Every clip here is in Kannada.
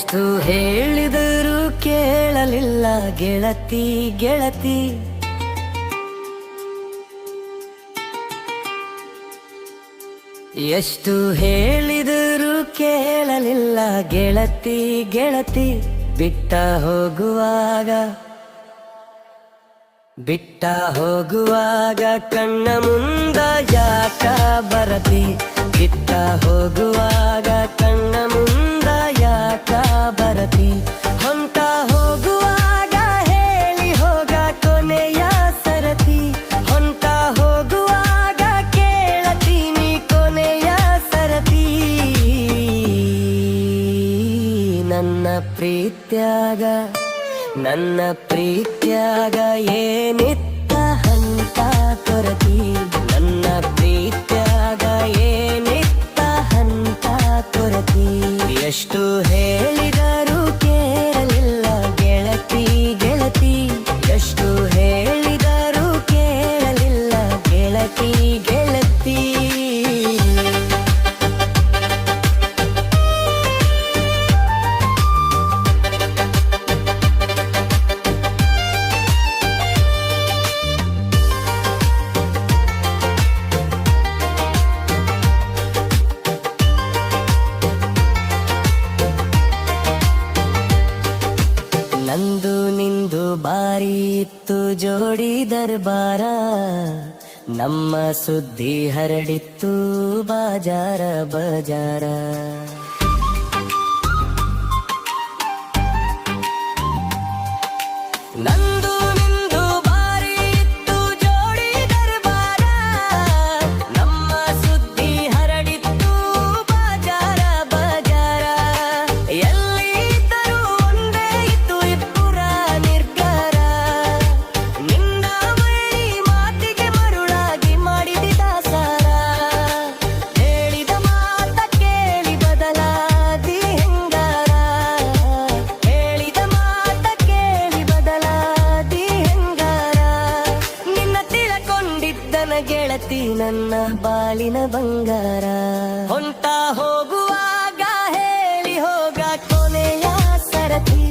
ಎಷ್ಟು ಹೇಳಿದರೂ ಕೇಳಲಿಲ್ಲ ಗೆಳತಿ ಗೆಳತಿ. ಎಷ್ಟು ಹೇಳಿದರೂ ಕೇಳಲಿಲ್ಲ ಗೆಳತಿ ಗೆಳತಿ. ಬಿಟ್ಟ ಹೋಗುವಾಗ ಕಣ್ಣ ಮುಂದ ಯಾಕ ಬರತಿ. ಬಿಟ್ಟ ಹೋಗುವಾಗ ಕಣ್ಣ ಮುಂದ ಯಾಕ ಬರತಿ. ಹೊಂಟ ಹೋಗುವಾಗ ಹೇಳಿ ಹೋಗ ಕೊನೆಯ ಸರತಿ. ಹೊಂಟ ಹೋಗುವಾಗ ಕೇಳತೀನಿ ಕೊನೆಯ ಸರತಿ. ನನ್ನ ಪ್ರೀತ್ಯಾಗ ಏನಿತ್ತ ಹಂತ ಕೊರತಿ. ನನ್ನ ಪ್ರೀತ್ಯಾಗ ಏನಿತ್ತ ಹಂತ ಕೊರತಿ. ಎಷ್ಟು ಹೇಳಿದರೂ ಕೇಳಲಿಲ್ಲ ಗೆಳತಿ ಗೆಳತಿ. ಎಷ್ಟು ಹೇಳಿದರೂ ಕೇಳಲಿಲ್ಲ ಗೆಳತಿ ಗೆಳತಿ. ನಂದು ನಿಂದು ಬಾರಿ ಇತ್ತು ಜೋಡಿ ದರ್ಬಾರ. ನಮ್ಮ ಸುದ್ದಿ ಹರಡಿತ್ತು ಬಾಜಾರ ಬಜಾರ. ನಂದು ನಿಂದು ಬಾರಿ ಇತ್ತು ಜೋಡಿ ದರ್ಬಾರ. ನಮ್ಮ ಸುದ್ದಿ ಹರಡಿತ್ತು ಬಾಜಾರ ಬಜಾರ. ಎಲ್ಲಿದ್ದರೂ ಒಂದೇ ಇತ್ತು ಇಬ್ಬರ ನಿರ್ಧಾರ. ನಿನ್ನ ಮಳಿ ಮಾತಿಗೆ ಮರುಳಾಗಿ ಮಾಡಿದಿ ದಾಸಾರ. ಹೇಳಿದ ಮಾತ ಕೇಳಿ ಬದಲಾದಿ ಹೆಂಗಾರ. ಹೇಳಿದ ಮಾತ ಕೇಳಿ ಬದಲಾದಿ ಹೆಂಗಾರ. ನಿನ್ನ ತಿಳಕೊಂಡಿದ್ದನ ಗೆಳತಿ ನನ್ನ ಬಾಳಿನ ಬಂಗಾರ. ಹೊಂಟ ಹೋಗುವಾಗ ಹೇಳಿ ಹೋಗ ಕೊನೆಯ ಸರತಿ.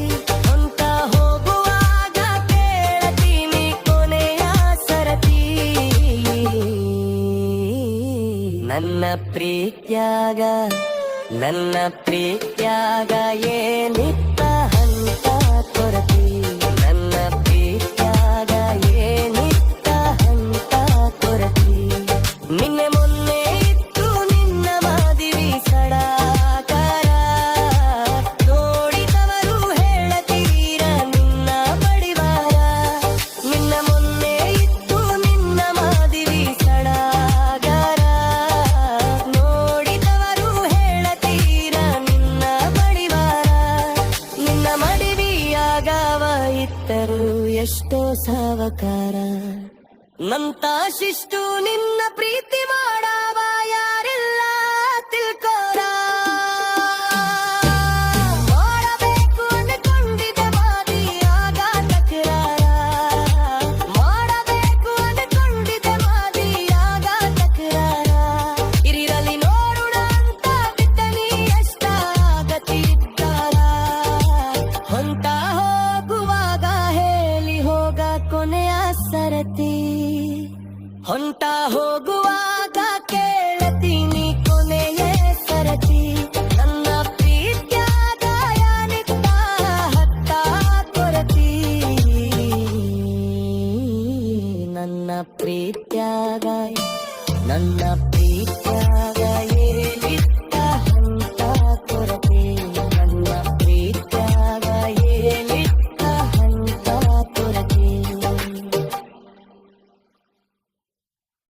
ಹೊಂಟ ಹೋಗುವಾಗ ಕೇಳತೀನಿ ಕೊನೆಯ ಸರತಿ. ನನ್ನ ಪ್ರೀತ್ಯಾಗ ಏನಿತ್ತ ಹಂತ ಕೊರತಿ. ನನ್ನ ಪ್ರೀತ್ಯಾಗ ಏನಿತ್ತ ಹಂತ ಕೊರತಿ. ನಿನ್ನೆ ಮೊನ್ನೆ ಇತ್ತು ನಿನ್ನ ಮಾದಿವಿ ಸಡಾಕಾರ. ನೋಡಿದವರು ಹೇಳತೀರ ನಿನ್ನ ಬಡಿವಾರ. ನಿನ್ನ ಮೊನ್ನೆ ಇತ್ತು ನಿನ್ನ ಮಾದಿವಿ ಸಡಾಕಾರ. ನೋಡಿದವರು ಹೇಳತೀರ ನಿನ್ನ ಬಡಿವಾರ. ನಿನ್ನ ಮಡಿವಿಯಾಗವ ಇತ್ತರು ಎಷ್ಟೋ ಸಾವಕಾರ. ನಂತ ಶಿಷ್ಟು ನಿನ್ನ ಪ್ರೀತಿ ಮಾಡವ ಯಾರಿಲ್ಲ ತಿಳ್ಕೋರ. ಮಾಡಬೇಕು ಅಂದುಕೊಂಡಿದ್ದ ಮಾದಿ ಆಗ ತಕರಾರ. ಮಾಡಬೇಕು ಅಂದುಕೊಂಡಿದ್ದ ಮಾದಿ ಆಗ ತಕರಾರ. ಇರಿರಲಿ ನೋಡೋಣ ಅಂತ ಬಿದ್ದನಿ ಎಷ್ಟ ಗತಿದ್ದಾರ. ಹೊಂಟ ಹೋಗುವಾಗ ಹೇಳಿ ಹೋಗ ಕೊನೆಯ ಸರತಿ. ಹೊಂಟ ಹೋಗ